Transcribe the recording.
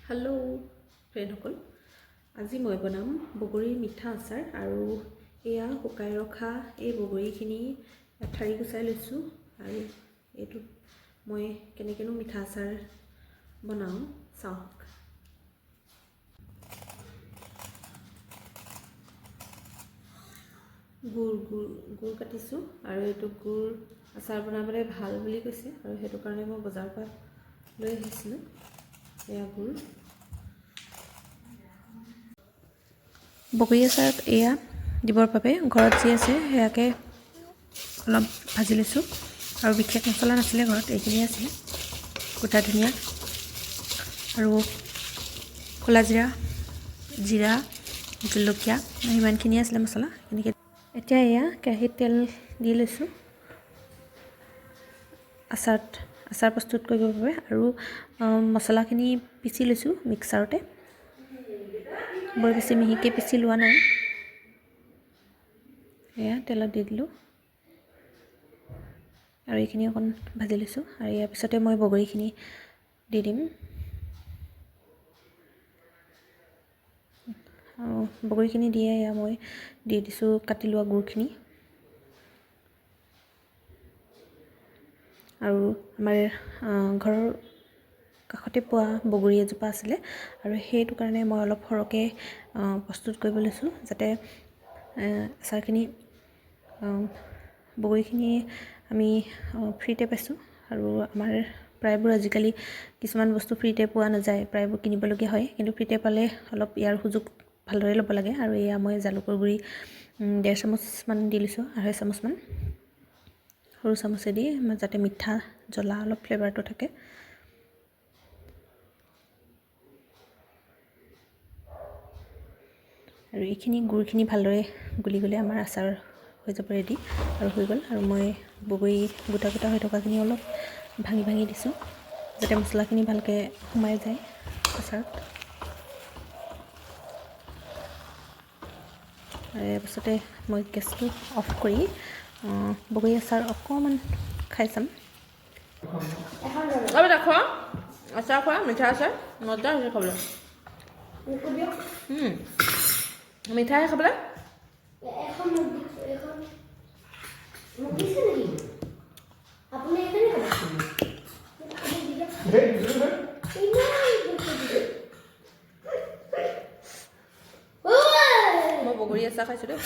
hello फ्रेंडসকল আজি মই বনাম বগৰীৰ মিঠা আচাৰ আৰু এয়া শুকাই ৰখা এই বগৰীখিনি ঠাৰি গুচাই লৈছো আৰু এটো মই কেনেকেনো মিঠা আচাৰ বনাও চাওক গুৰ কাটিছো আৰু এটো গুৰ আচাৰ বনাবলৈ ভাল বুলি কৈছে আৰু হেতু কাৰণে মই বজাৰৰ পৰা লৈ আহিছিলো এয়া গুৰ বগৰী আচাৰত এয়া দিবৰ বাবে ঘৰত যি আছে হেয়াকে অলপ ভাজি লৈছো আৰু বিশেষ মছলা নাছিলে ঘৰত এইখিনি আছিল গোটা ধনিয়া আৰু কলা জিৰা জলকীয়া ইমানখিনি আছিল মছলা এনেকৈ এতিয়া এয়া কেৰাহীত তেল দি লৈছো আচাৰ প্ৰস্তুত কৰিবৰ বাবে আৰু মছলাখিনি পিচি লৈছো মিক্সাৰতে বৰ বেছি মিহিকে পিচি লোৱা নাই এয়া তেলত দি দিলো আৰু এইখিনি অকন ভাজি লৈছো আৰু ইয়াৰ পিছতে মই বগৰীখিনি দি দিম আৰু বগৰীখিনি দিয়ে এয়া মই দি দিছো কাটি লোৱা গুৰখিনি আৰু আমাৰ ঘৰৰ কাষতে পোৱা বগৰী এজোপা আছিলে আৰু সেইটো কাৰণে মই অলপ সৰকে প্ৰস্তুত কৰিব লৈছো যাতে আচাৰখিনি বগৰীখিনি আমি ফ্ৰীতে পাইছো আৰু আমাৰ প্ৰায়বোৰ আজিকালি কিছুমান বস্তু ফ্ৰীতে পোৱা নাযায় প্ৰায়বোৰ কিনিবলগীয়া হয় কিন্তু ফ্ৰীতে পালে অলপ ইয়াৰ সুযোগ ভালদৰে ল'ব লাগে আৰু এয়া মই জালুকৰ গুৰি 1.5 চামুচ মান দি লৈছো 2.5 চামুচ মান সৰু চামুচে দি যাতে মিঠা জ্বলা অলপ ফ্লেভাৰটো থাকে আৰু এইখিনি গুৰখিনি ভালদৰে গুলি গলে আমাৰ আচাৰ হৈ যাব ৰেডি আৰু হৈ গল আৰু মই বগৰী গোটা হৈ থকাখিনি অলপ ভাঙি দিছো যাতে মছলাখিনি ভালকে সোমাই যায় আচাৰত আৰু পাছতে মই গেছটো অফ কৰি বগৰী আচাৰ অকমান খাই চাম अब देखो আচাৰ খোৱা মিঠা আচাৰ মজা হৈছে খাবলৈ মিঠা আছে খাবলৈ এখন মোক দিছে নেকি আপুনি এখানে খাবেন মই বগৰী আচাৰ খাইছো দেই